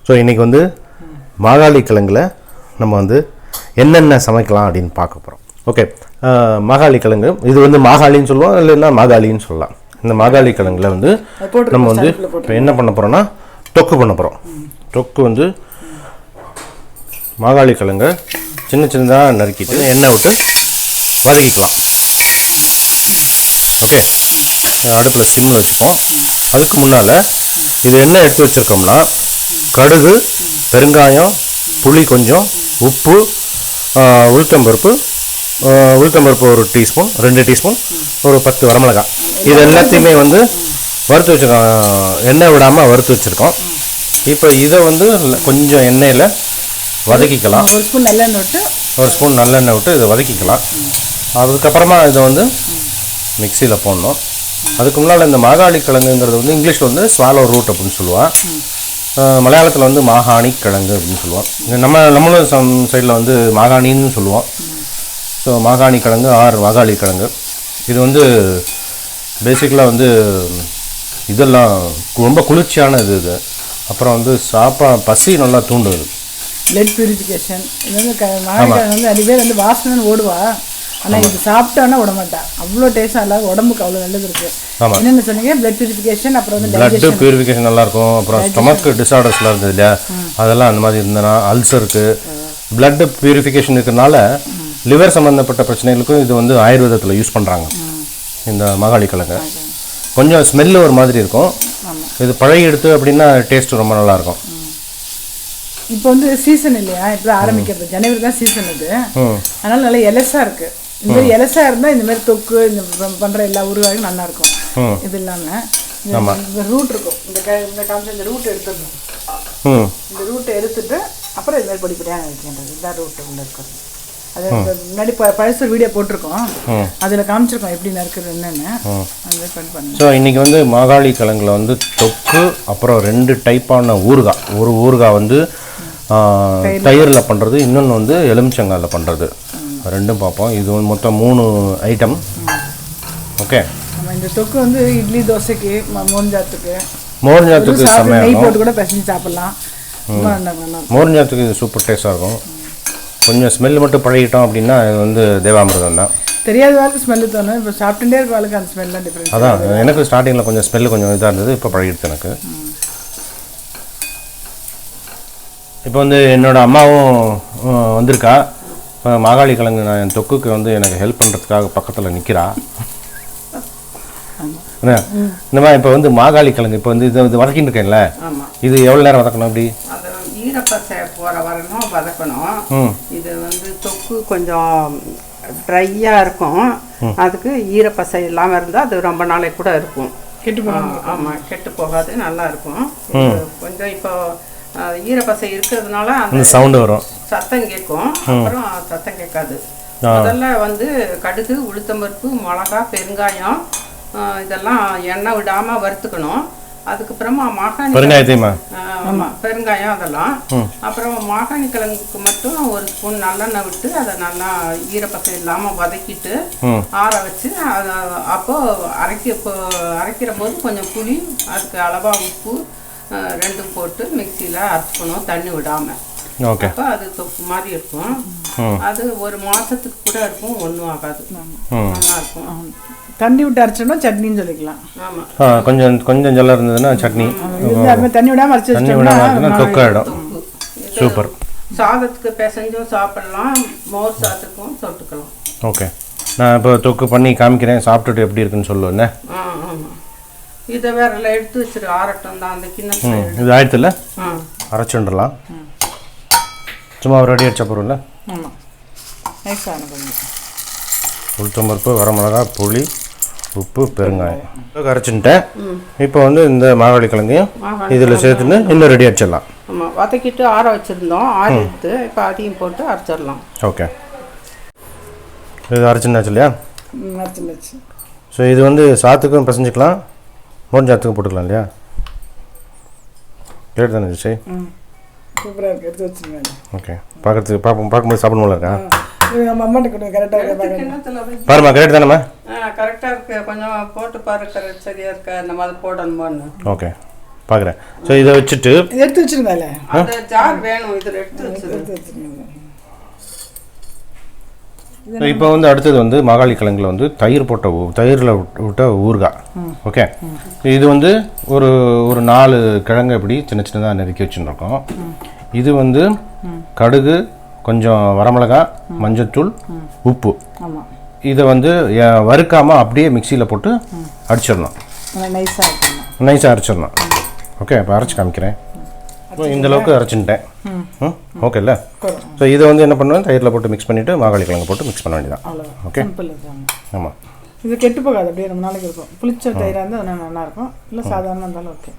So இன்றைக்கி வந்து மாகாளி கிழங்குல நம்ம வந்து என்னென்ன சமைக்கலாம் அப்படின்னு பார்க்க போகிறோம். ஓகே, மாகாளி கிழங்கு இது வந்து மாகாளின்னு சொல்லுவோம், இல்லைன்னா மாகாளின்னு சொல்லலாம். இந்த மாகாளி கிழங்குல வந்து நம்ம வந்து இப்போ என்ன பண்ண போகிறோம்னா தொக்கு பண்ண போகிறோம். தொக்கு வந்து மாகாளி கிழங்கு சின்ன சின்னதாக நறுக்கிட்டு எண்ணெய் விட்டு வதக்கிக்கலாம். ஓகே, அடுப்பில் சிம்மில் வச்சுப்போம். அதுக்கு முன்னால் இது என்ன எடுத்து வச்சுருக்கோம்னா கடுகு, பெருங்காயம், புளி கொஞ்சம், உப்பு, உளுத்தம்பருப்பு ஒரு டீஸ்பூன், 2 டீஸ்பூன், ஒரு 10 வரமிளகாய், இது எல்லாத்தையுமே வந்து வறுத்து வச்சுருக்கோம். எண்ணெய் விடாமல் வறுத்து வச்சுருக்கோம். இப்போ இதை வந்து கொஞ்சம் எண்ணெயில் வதக்கிக்கலாம். ஒரு ஸ்பூன் நல்லெண்ணெய் விட்டு இதை வதக்கிக்கலாம். அதுக்கப்புறமா இதை வந்து மிக்சியில் போடணும். அதுக்கு முன்னால் இந்த மாகாளி கிழங்குங்கிறது வந்து இங்கிலீஷில் வந்து ஸ்வாலோ ரூட் அப்படின்னு சொல்லுவாள். மலையாளத்தில் வந்து மாஹானி கிழங்கு அப்படின்னு சொல்லுவோம். நம்மளும் சைடில் வந்து மாகாணின்னு சொல்லுவோம். ஸோ மாகாணி கிழங்கு ஆர் மாகாளி கிழங்கு இது வந்து பேசிக்கலாக வந்து இதெல்லாம் ரொம்ப குளிர்ச்சியான இது. அப்புறம் வந்து பசி நல்லா தூண்டுது. Blood purification. இது வந்து மாகாளி வந்து நிறைய பேர் வந்து வாசனைன்னு ஓடுவா, ஆனால் இது சாப்பிட்டானா விட மாட்டேன். அவ்வளோ டேஸ்டாக இல்லை, உடம்புக்கு அவ்வளோ நல்லது இருக்குது. என்னென்ன சொன்னீங்க? பிளட் பியூரிஃபிகேஷன், அப்புறம் வந்து பிளட் பியூரிஃபிகேஷன் நல்லாயிருக்கும். அப்புறம் ஸ்டொமக் டிஸார்டர்ஸ்லாம் இருக்குது இல்லையா, அதெல்லாம் அந்த மாதிரி இருந்ததுன்னா அல்சருக்கு பிளட் பியூரிஃபிகேஷன் இருக்கிறதுனால லிவர் சம்மந்தப்பட்ட பிரச்சனைகளுக்கும் இது வந்து ஆயுர்வேதத்தில் யூஸ் பண்ணுறாங்க. இந்த மாகாளி கிழங்கு கொஞ்சம் ஸ்மெல்லு ஒரு மாதிரி இருக்கும். இது பழகி எடுத்து அப்படின்னா டேஸ்ட்டு ரொம்ப நல்லாயிருக்கும். இப்போ வந்து சீசன் இல்லையா, இப்போ ஆரம்பிக்கிறது ஜனவரி தான் சீசன் இது. அதனால நல்லா எலசாக இருக்குது. இந்த மாதிரி எலசாக இருந்தால் இந்த மாதிரி தொக்கு இந்த பண்ணுற எல்லா ஊறுகாயும் நல்லாயிருக்கும். இது இல்லாமல் இந்த ரூட் இருக்கும், இந்த காமிச்சு இந்த ரூட் எடுத்துடணும். இந்த ரூட்டை எடுத்துட்டு அப்புறம் இது மாதிரி படிப்படியாக வைக்கின்றது. இதுதான் ரூட்டு உள்ள இருக்கிறது. அது முன்னாடி பழசு வீடியோ போட்டிருக்கோம், அதில் காமிச்சிருக்கோம் எப்படி நறுக்குது என்னென்னு. அந்த மாதிரி பண்ணுங்க. ஸோ இன்றைக்கி வந்து மாகாளி கிழங்குல வந்து தொக்கு, அப்புறம் 2 டைப்பான ஊறுகாய். ஒரு ஊறுகாய் வந்து தயிரில் பண்ணுறது, இன்னொன்று வந்து எலுமிச்சங்காயில் பண்ணுறது. ரெண்டும் பார்ப்போம். இது வந்து மொத்தம் 3 ஐட்டம். ஓகே, இந்த தொக்கு வந்து இட்லி தோசைக்கு மோர்ஞ்சாத்துக்கு செம்மையாக நெய் போட்டு கூட பிசைஞ்சு சாப்பிட்லாம். மோர்ஞ்சாத்துக்கு இது சூப்பர் டேஸ்ட்டாக இருக்கும். கொஞ்சம் ஸ்மெல் மட்டும் பழகிட்டோம் அப்படின்னா இது வந்து தேவாமிர்தம் தான். தெரியாத வாழ்க்கை ஸ்மெல்லு தோணும். இப்போ சாப்பிட்டுட்டே இருக்க வாழ்க்கை அந்த ஸ்மெல்லாம் டிஃப்ரெண்ட். அதான் எனக்கு ஸ்டார்டிங்கில் கொஞ்சம் ஸ்மெல்லு கொஞ்சம் இதாக இருந்தது, இப்போ பழகிடுது எனக்கு. இப்போ வந்து என்னோடய அம்மாவும் வந்திருக்கா. இப்போ மாகாளி கிழங்கு நான் என் தொக்குக்கு வந்து எனக்கு ஹெல்ப் பண்ணுறதுக்காக பக்கத்தில் நிற்கிறா. இந்த மாதிரி இப்போ வந்து மாகாளி கிழங்கு இப்போ வந்து இது வதக்கின்னு இருக்கேன்ல, இது எவ்வளோ நேரம் வதக்கணும்? அப்படி ஈரப்பசை போகிற வரணும் வதக்கணும். இது வந்து தொக்கு கொஞ்சம் ட்ரையாக இருக்கும். அதுக்கு ஈரப்பசை இல்லாமல் இருந்தால் அது ரொம்ப நாளைக்கு கூட இருக்கும். ஆமாம், கெட்டு போகாது, நல்லா இருக்கும். கொஞ்சம் இப்போ ஈரப்பசை இருக்கிறதுனால அந்த சவுண்டு வரும், சத்தம் கேட்கும். அப்புறம் சத்தம் கேட்காது. முதல்ல வந்து கடுகு, உளுத்தம்பருப்பு, மிளகா, பெருங்காயம் இதெல்லாம் எண்ணெய் விடாமல் வறுத்துக்கணும். அதுக்கப்புறமா பெருங்காயம் அதெல்லாம். அப்புறம் மாகாணி கிழங்குக்கு மட்டும் 1 ஸ்பூன் நல்லெண்ணெய் விட்டு அதை நல்லா ஈரப்பசை இல்லாமல் வதக்கிட்டு ஆற வச்சு அப்போ அரைக்கிற போது கொஞ்சம் புளி, அதுக்கு அளவாக உப்பு 2 போட்டு மிக்சியில் அரைச்சிக்கணும், தண்ணி விடாமல். அப்போ அது தொக்கு மாதிரி இருக்கும். அது 1 மாதத்துக்கு கூட இருக்கும், ஒன்றும் ஆகாது, நல்லா இருக்கும். தண்ணி விட்டு அரைச்சோம்னா சட்னின்னு சொல்லிக்கலாம். ஆமாம், கொஞ்சம் ஜல்ல இருந்ததுன்னா சட்னி. தண்ணி விடாமல் அரைச்சிட்டோம்னா தொக்காயிடும். சூப்பர். சாதத்துக்கு பிசைஞ்சும் சாப்பிடலாம், மோர் சாதத்துக்கும் தொட்டுக்கலாம். ஓகே, நான் இப்போ தொக்கு பண்ணி காமிக்கிறேன், சாப்பிட்டுட்டு எப்படி இருக்குன்னு சொல்லுவேண்ணே. ஆமாம், இதை வேற எடுத்து வச்சிரு, ஆரட்டம் தான் அந்த கிண்ணத்துல. இது ஆயிடுத்துல அரைச்சுடலாம். சும்மா ஒரு ரெடி அடிச்சா போகிறோம்ல. உளுத்தம்பருப்பு, வரமிளகா, புளி, உப்பு, பெருங்காயம் அரைச்சுட்டேன். இப்போ வந்து இந்த மாகாளி கிழங்கையும் இதில் சேர்த்துன்னு இன்னும் ரெடி அடிச்சிடலாம். ஆமாம், வதக்கிட்டு ஆற வச்சுருந்தோம், ஆற எடுத்து இப்போ அதையும் போட்டு அரைச்சிடலாம். ஓகே, இது அரைச்சுன்னாச்சு இல்லையா? அரைச்சுன்னாச்சு. ஸோ இது வந்து சாத்துக்கும் பிசைஞ்சிக்கலாம், மோர்ஞ்சாத்துக்கும் போட்டுக்கலாம் இல்லையா? கேட்டு தானே ஜெய்? சூப்பராக இருக்குது, எடுத்து வச்சுருங்க. ஓகே, பார்க்கும்போது சாப்பிடணும்ல இருக்கா? அம்மாட்ட கூட கரெக்டாக பாருமா, கரெக்ட் தானேம்மா? கரெக்டாக இருக்குது, கொஞ்சம் போட்டு பாரு, கரெக்ட் சரியாக இருக்கா, நம்ம அதை போடணுமான்னு. ஓகே, பார்க்குறேன். ஸோ இதை வச்சுட்டு எடுத்து வச்சுருந்தால அந்த ஜார் வேணும், இதில் எடுத்து வச்சுருங்க. இப்போ வந்து அடுத்தது வந்து மாகாளி கிழங்குல வந்து தயிரில் விட்ட ஊறுகாய். ஓகே, இது வந்து ஒரு 4 கிழங்கு இப்படி சின்ன சின்னதாக நறுக்கி வச்சுருக்கோம். இது வந்து கடுகு, கொஞ்சம் வரமிளகாய், மஞ்சத்தூள், உப்பு. இதை வந்து வறுக்காமல் அப்படியே மிக்சியில் போட்டு அடிச்சிடணும், நைஸாக அரைச்சிடணும். ஓகே, இப்போ அரைச்சி காமிக்கிறேன். இப்போ இந்தளவுக்கு அரைச்சிட்டேன். ஓகே இல்லை? ஸோ இதை வந்து என்ன பண்ணுவேன், தயிரில் போட்டு மிக்ஸ் பண்ணிவிட்டு மாகாளி கிழங்கு போட்டு மிக்ஸ் பண்ண வேண்டியதான். ஓகே, ஆமாம். இது கெட்டு போகாது, அப்படியே ரொம்ப நாளைக்கு இருக்கும். புளிச்ச தயிராக இருந்தால் அது நல்லாயிருக்கும், இல்லை சாதாரணமாக இருந்தாலும் ஓகே.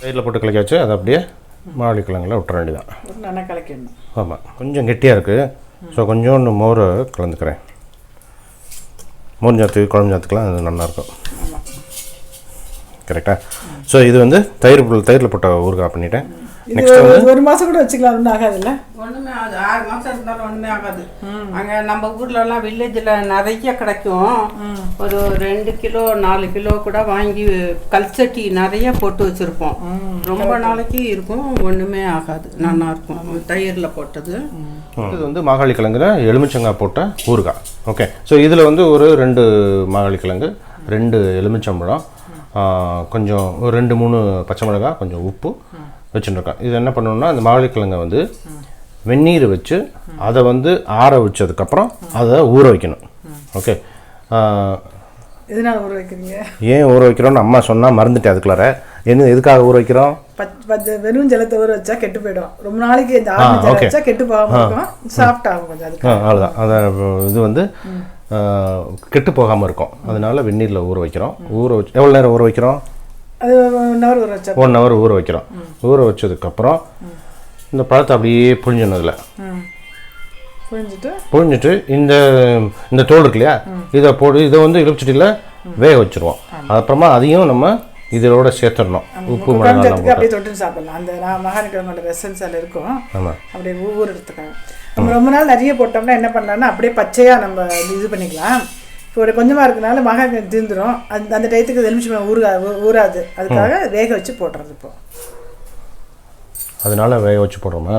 தயிரில் போட்டு கலக்கி வச்சு அதை அப்படியே மாகாளி கிழங்குல விட்டுற வேண்டியதான். நல்லா கலக்கிடணும். ஆமாம், கொஞ்சம் கெட்டியாக இருக்குது. ஸோ கொஞ்சோண்டு மோரை கலந்துக்கிறேன். மோர் சாத்து, குழம்பு சாத்துக்கெலாம் அது நல்லாயிருக்கும். கரெக்டாக? ஸோ இது வந்து தயிரில் போட்ட ஊறுகாய் பண்ணிட்டேன். நெக்ஸ்ட் வந்து 1 மாதம் கூட வச்சுக்கலாம், ஒன்றும் ஆகாதுல்ல? ஒன்றுமே ஆகாது, 6 மாதம் இருந்தாலும் ஒன்றுமே ஆகாது. அங்கே நம்ம ஊர்லலாம் வில்லேஜில் நிறைய கிடைக்கும். ஒரு 2 கிலோ 4 கிலோ கூட வாங்கி கல்ச்சட்டி நிறைய போட்டு வச்சுருப்போம். ரொம்ப நாளைக்கு இருக்கும், ஒன்றுமே ஆகாது, நல்லாயிருக்கும் தயிரில் போட்டது. இது வந்து மாகாளி கிழங்குல எலுமிச்சங்காய் போட்ட ஊறுகாய். ஓகே, ஸோ இதில் வந்து ஒரு 2 மாகாளி கிழங்கு, 2 எலுமிச்சம்பழம், கொஞ்சம் ஒரு 2-3 பச்சை மிளகாய், கொஞ்சம் உப்பு வச்சுருக்கேன். இது என்ன பண்ணணும்னா, அந்த மாகாளி கிழங்கை வந்து வெந்நீர் வச்சு அதை வந்து ஆற வச்சதுக்கப்புறம் அதை ஊற வைக்கணும். ஓகே, எதனால் ஊற வைக்கிறீங்க? ஏன் ஊற வைக்கிறோன்னு அம்மா சொன்னால் மறந்துட்டேன். அதுக்குள்ளார எதுக்காக ஊற வைக்கிறோம்? வெறும் ஜலத்தை ஊற வச்சா கெட்டு போயிடும். ரொம்ப நாளைக்கு இந்த ஆறு வச்சா கெட்டு போகாமல் இருக்கும், சாஃப்ட் ஆகும் கொஞ்சம். அதுக்கு அவ்வளோதான். அதை இது வந்து கெட்டு போகாமல் இருக்கும், அதனால வெந்நீரில் ஊற வைக்கிறோம். எவ்வளோ நேரம் ஊற வைக்கிறோம்? அது 1 ஹவர் ஊற வச்சா 1 ஹவர் ஊற வைக்கிறோம். ஊற வச்சதுக்கப்புறம் இந்த பழத்தை அப்படியே புழிஞ்சிடணும். புழிஞ்சிட்டு இந்த தோல் இருக்கு இல்லையா, இதை வந்து இலுமிச்சட்டியில் வேக வச்சுருவோம். அப்புறமா அதையும் நம்ம இதோட சேர்த்துடணும். உப்பு மிளகாய் அப்படியே தொட்டு சாப்பிடலாம். அந்த மகாணி கிழங்கோட எசன்ஸ் அதில் இருக்கும். அப்படியே ஒவ்வொரு இடத்துக்காக நம்ம ரொம்ப நாள் நிறைய போட்டோம்னா என்ன பண்ணலாம்னா, அப்படியே பச்சையாக நம்ம இது பண்ணிக்கலாம். இப்போ ஒரு கொஞ்சமாக இருக்கனால மகாணி தீர்ந்துடும். அந்த டயத்துக்கு எலுமிச்சை ஊறாது, அதுக்காக வேக வச்சு போடுறது. இப்போ அதனால வேக வச்சு போடுறோமா?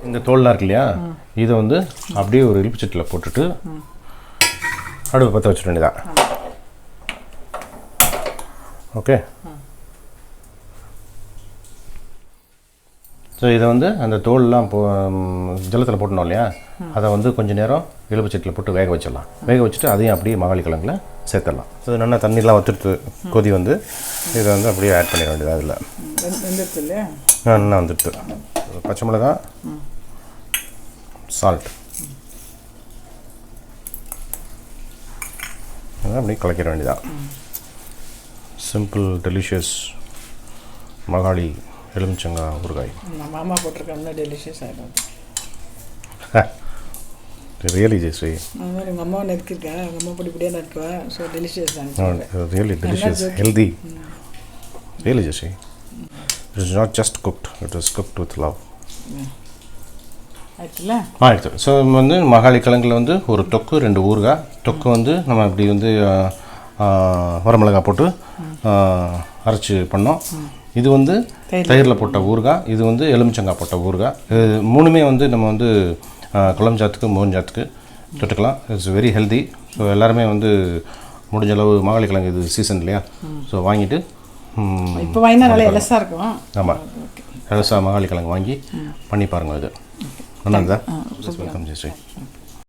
இந்த தோல்லாம் இருக்கு இல்லையா, இதை வந்து அப்படியே ஒரு இழுப்பு சட்டியில் போட்டுட்டு அடுப்பு பற்ற வச்சுட வேண்டியதான். ஓகே, ஸோ இதை வந்து அந்த தோல்லாம் ஜலத்தில் போட்டணும் இல்லையா, அதை வந்து கொஞ்சம் நேரம் இழுப்பு சட்டியில் போட்டு வேக வச்சிடலாம். வேக வச்சுட்டு அதையும் அப்படியே மாகாளி கிழங்குல சேர்த்துடலாம். ஸோ நல்லா தண்ணிலாம் வச்சுட்டு கொதி வந்து இதை வந்து அப்படியே ஆட் பண்ணிட வேண்டியது. அதில் நல்லா வந்துட்டு பச்சை மிளகா, சால்ட், அதான் அப்படியே கலக்கிற வேண்டியதான். சிம்பிள் டெலிஷியஸ் மகாளி எலுமிச்சங்காய் ஊறுகாய். மாமா போட்டிருக்காங்க, டெலிஷியஸ் ஆகிடும். ரியலி ஜெஸ்வி, எங்கள் அம்மா நெருக்கிருக்கேன், எங்கள் அம்மா இப்படியே நெருக்குவேன். ஸோ டெலிஷியஸ் தான், ரியலி டெலிஷியஸ், ஹெல்தி. ரியலி ஜெஸ்வி, it is not just cooked, it is cooked with love. ஆயிடுச்சு. ஸோ வந்து மகாளி கிழங்குல வந்து ஒரு தொக்கு, 2 ஊறுகாய். தொக்கு வந்து நம்ம இப்படி வந்து வரமிளகாய் போட்டு அரைச்சி பண்ணோம். இது வந்து தயிரில் போட்ட ஊறுகாய், இது வந்து எலுமிச்சங்காய் போட்ட ஊறுகாய். இது 3மே வந்து நம்ம வந்து குழம்பு சாத்துக்கு, மோர் சாத்துக்கு தொட்டுக்கலாம். It's very healthy. ஸோ எல்லாருமே வந்து முடிஞ்ச அளவு மாகாளி கிழங்கு இது சீசன் இல்லையா, ஸோ வாங்கிட்டு இப்போ வாங்கினா நல்லா எலசாக இருக்கும். ஆமாம், எலசாக மாகாளி கிழங்கு வாங்கி பண்ணி பாருங்கள். இது நல்லா இருந்தா? வெல்கம் ஜெயஸ்ரீ.